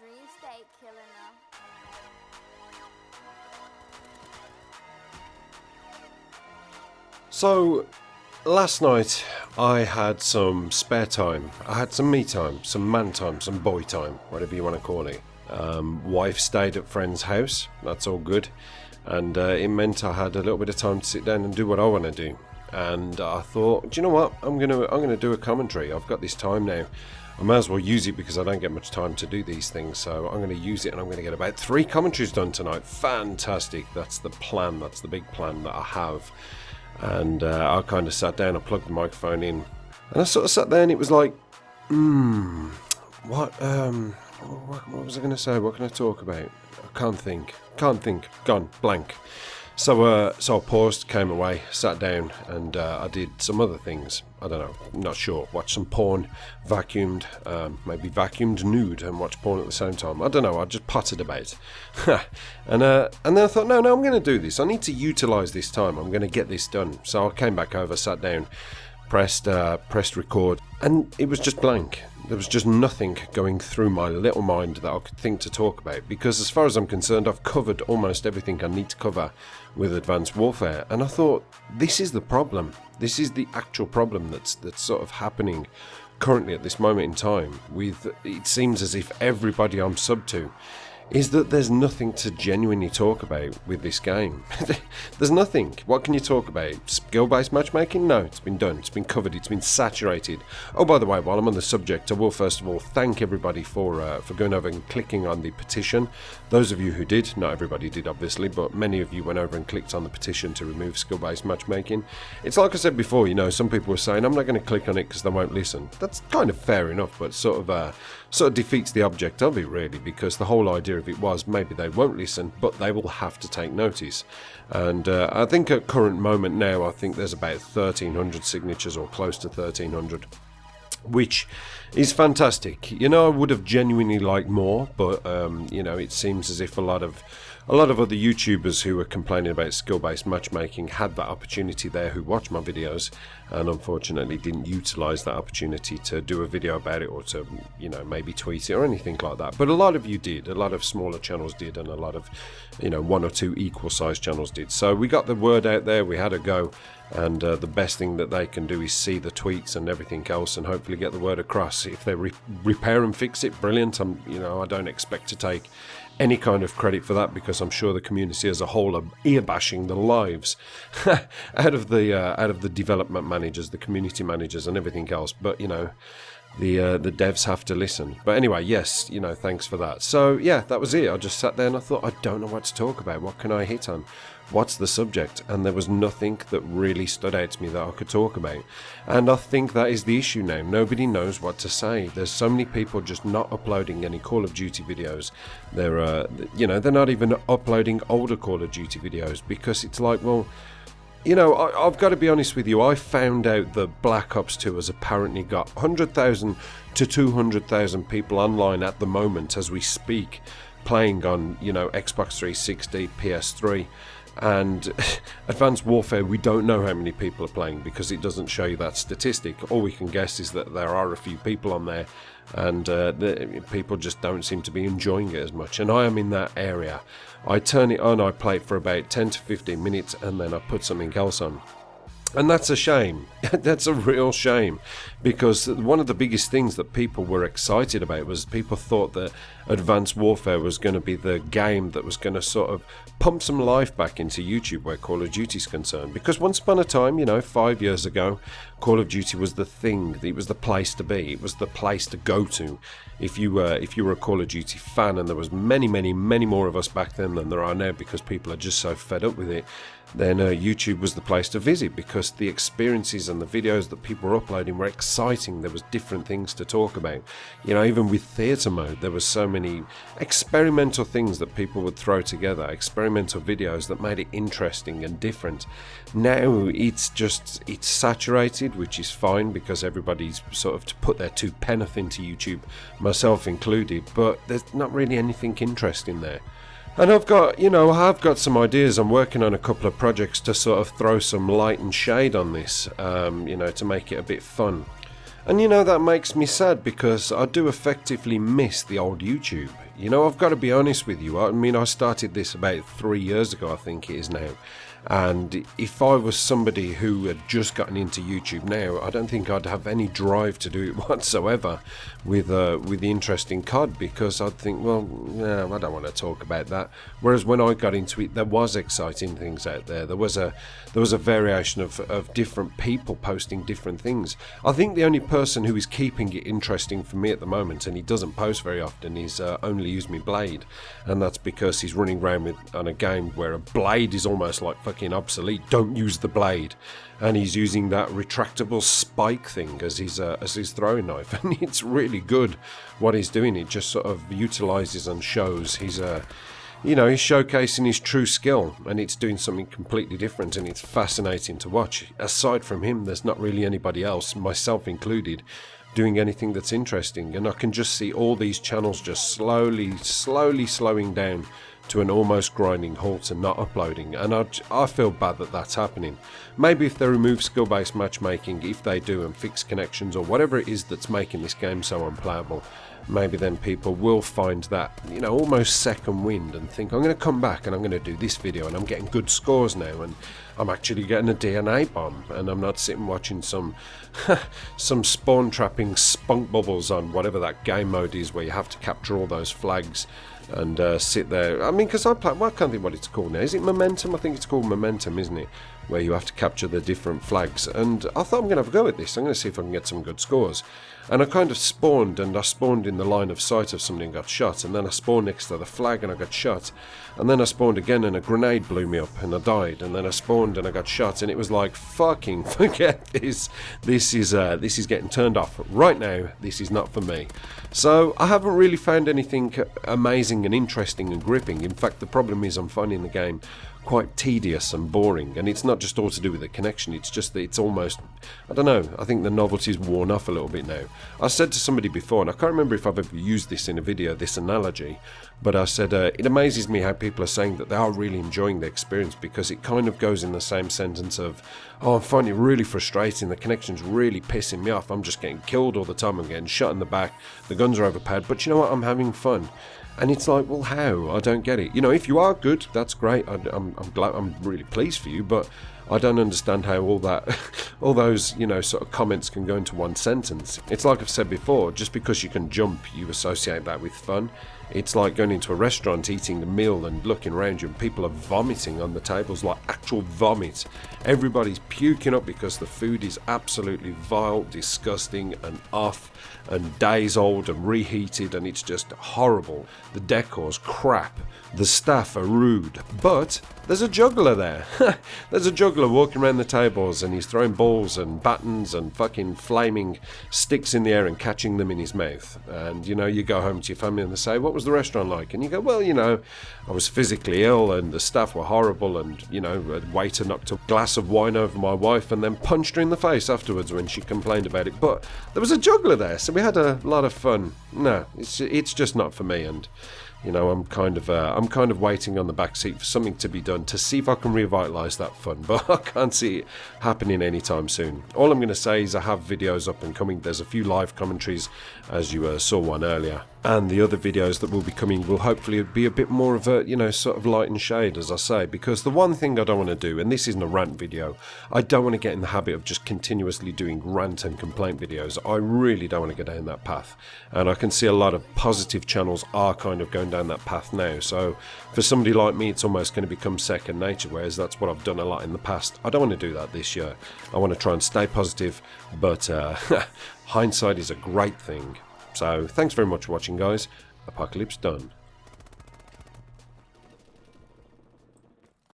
Dream state killing her. So, last night I had some spare time. I had some me time, some man time, some boy time, whatever you want to call it. Wife stayed at friend's house, that's all good. And it meant I had a little bit of time to sit down and do what I want to do. And I thought, do you know what? I'm gonna do a commentary. I've got this time now. I may as well use it because I don't get much time to do these things. So I'm going to use it and I'm going to get about 3 commentaries done tonight. Fantastic. That's the plan. That's the big plan that I have. And I kind of sat down, I plugged the microphone in, and I sort of sat there and it was like, what was I going to say? What can I talk about? I can't think, gone, blank. So I paused, came away, sat down, and I did some other things. I don't know, not sure. Watched some porn, vacuumed, maybe vacuumed nude and watched porn at the same time. I don't know, I just potted about. and then I thought, no, I'm going to do this. I need to utilise this time. I'm going to get this done. So I came back over, sat down, pressed record, and it was just blank. There was just nothing going through my little mind that I could think to talk about, because as far as I'm concerned, I've covered almost everything I need to cover with Advanced Warfare, and I thought, this is the problem. This is the actual problem that's sort of happening currently at this moment in time. It seems as if everybody I'm sub to is that there's nothing to genuinely talk about with this game. There's nothing. What can you talk about? Skill-based matchmaking? No, it's been done. It's been covered. It's been saturated. Oh, by the way, while I'm on the subject, I will first of all thank everybody for going over and clicking on the petition. Those of you who did, not everybody did obviously, but many of you went over and clicked on the petition to remove skill-based matchmaking. It's like I said before, some people were saying, I'm not going to click on it because they won't listen. That's kind of fair enough, but sort of defeats the object of it really, because the whole idea of it was maybe they won't listen, but they will have to take notice. And I think at current moment now, I think there's about 1,300 signatures or close to 1,300, which is fantastic. I would have genuinely liked more, but it seems as if a lot of other YouTubers who were complaining about skill-based matchmaking had that opportunity there, who watch my videos, and unfortunately didn't utilise that opportunity to do a video about it, or to maybe tweet it or anything like that. But a lot of you did. A lot of smaller channels did, and a lot of 1 or 2 equal-sized channels did. So we got the word out there. We had a go. And the best thing that they can do is see the tweets and everything else, and hopefully get the word across. If they repair and fix it, brilliant. I don't expect to take any kind of credit for that, because I'm sure the community as a whole are ear bashing the lives out of the development managers, the community managers, and everything else. But the devs have to listen. But anyway, yes, thanks for that. So yeah, that was it. I just sat there and I thought, I don't know what to talk about. What can I hit on? What's the subject? And there was nothing that really stood out to me that I could talk about. And I think that is the issue now. Nobody knows what to say. There's so many people just not uploading any Call of Duty videos. They're not even uploading older Call of Duty videos, because it's like, well, I've got to be honest with you. I found out that Black Ops 2 has apparently got 100,000 to 200,000 people online at the moment as we speak, playing on, Xbox 360, PS3. And Advanced Warfare, we don't know how many people are playing, because it doesn't show you that statistic. All we can guess is that there are a few people on there, and the people just don't seem to be enjoying it as much. And I am in that area. I turn it on, I play it for about 10 to 15 minutes, and then I put something else on. And that's a shame. That's a real shame, because one of the biggest things that people were excited about was people thought that Advanced Warfare was going to be the game that was going to sort of pump some life back into YouTube where Call of Duty is concerned. Because once upon a time, 5 years ago, Call of Duty was the thing. It was the place to be. It was the place to go to if you were a Call of Duty fan. And there was many more of us back then than there are now, because people are just so fed up with it. Then YouTube was the place to visit, because the experiences and the videos that people were uploading were exciting. There was different things to talk about. Even with theatre mode, there was so many experimental things that people would throw together, experimental videos that made it interesting and different. Now it's saturated, which is fine, because everybody's sort of to put their 2 penneth into YouTube, myself included, but there's not really anything interesting there. And I've got some ideas. I'm working on a couple of projects to sort of throw some light and shade on this, to make it a bit fun. And that makes me sad, because I do effectively miss the old YouTube. You know, I've got to be honest with you. I mean, I started this about 3 years ago, I think it is now. And if I was somebody who had just gotten into YouTube now, I don't think I'd have any drive to do it whatsoever with the interest in COD, because I'd think, well, yeah, I don't want to talk about that. Whereas when I got into it, there was exciting things out there. There was a variation of different people posting different things. I think the only person who is keeping it interesting for me at the moment, and he doesn't post very often, is Only Use Me Blade, and that's because he's running around on a game where a blade is almost like fucking obsolete. Don't use the blade, and he's using that retractable spike thing as his throwing knife, and it's really good what he's doing. It just sort of utilizes and shows he's showcasing his true skill, and it's doing something completely different, and it's fascinating to watch. Aside from him, there's not really anybody else, myself included, doing anything that's interesting, and I can just see all these channels just slowly slowing down to an almost grinding halt and not uploading, and I feel bad that that's happening. Maybe if they remove skill-based matchmaking, if they do, and fix connections or whatever it is that's making this game so unplayable, maybe then people will find that, almost second wind and think, I'm going to come back and I'm going to do this video, and I'm getting good scores now, and I'm actually getting a DNA bomb, and I'm not sitting watching some spawn trapping spunk bubbles on whatever that game mode is where you have to capture all those flags and sit there. I mean, because I can't think what it's called now. Is it Momentum? I think it's called Momentum, isn't it? Where you have to capture the different flags. And I thought, I'm going to have a go at this. I'm going to see if I can get some good scores. And I kind of spawned, and I spawned in the line of sight of somebody and got shot. And then I spawned next to the flag and I got shot. And then I spawned again and a grenade blew me up and I died. And then I spawned and I got shot. And it was like, fucking forget this. This is getting turned off right now. This is not for me. So I haven't really found anything amazing and interesting and gripping. In fact, the problem is I'm finding the game quite tedious and boring, and it's not just all to do with the connection, it's just that it's almost, I don't know, I think the novelty's worn off a little bit now. I said to somebody before, and I can't remember if I've ever used this in a video, this analogy, but I said it amazes me how people are saying that they are really enjoying the experience, because it kind of goes in the same sentence of, oh, I'm finding it really frustrating, the connection's really pissing me off, I'm just getting killed all the time, I'm getting shot in the back, the guns are overpowered, but you know what, I'm having fun. And it's like, well, how? I don't get it. If you are good, that's great. I'm glad. I'm really pleased for you. But I don't understand how all those, sort of comments can go into one sentence. It's like I've said before. Just because you can jump, you associate that with fun. It's like going into a restaurant, eating a meal, and looking around you, and people are vomiting on the tables, like actual vomit. Everybody's puking up because the food is absolutely vile, disgusting, and off, and days old, and reheated, and it's just horrible. The decor's crap. The staff are rude. But there's a juggler there. There's a juggler walking around the tables, and he's throwing balls and batons and fucking flaming sticks in the air and catching them in his mouth. And, you go home to your family and they say, what was the restaurant like? And you go, well, I was physically ill and the staff were horrible, and, a waiter knocked a glass of wine over my wife and then punched her in the face afterwards when she complained about it. But there was a juggler there, so we had a lot of fun. No, it's just not for me, and I'm kind of waiting on the back seat for something to be done to see if I can revitalise that fun, but I can't see it happening anytime soon. All I'm going to say is I have videos up and coming. There's a few live commentaries, as you saw one earlier, and the other videos that will be coming will hopefully be a bit more of a, sort of light and shade, as I say, because the one thing I don't want to do, and this isn't a rant video, I don't want to get in the habit of just continuously doing rant and complaint videos. I really don't want to go down that path, and I can see a lot of positive channels are kind of going down that path now, so for somebody like me it's almost going to become second nature, whereas that's what I've done a lot in the past. I don't want to do that this year. I want to try and stay positive, but hindsight is a great thing. So thanks very much for watching, guys. Apocalypse done.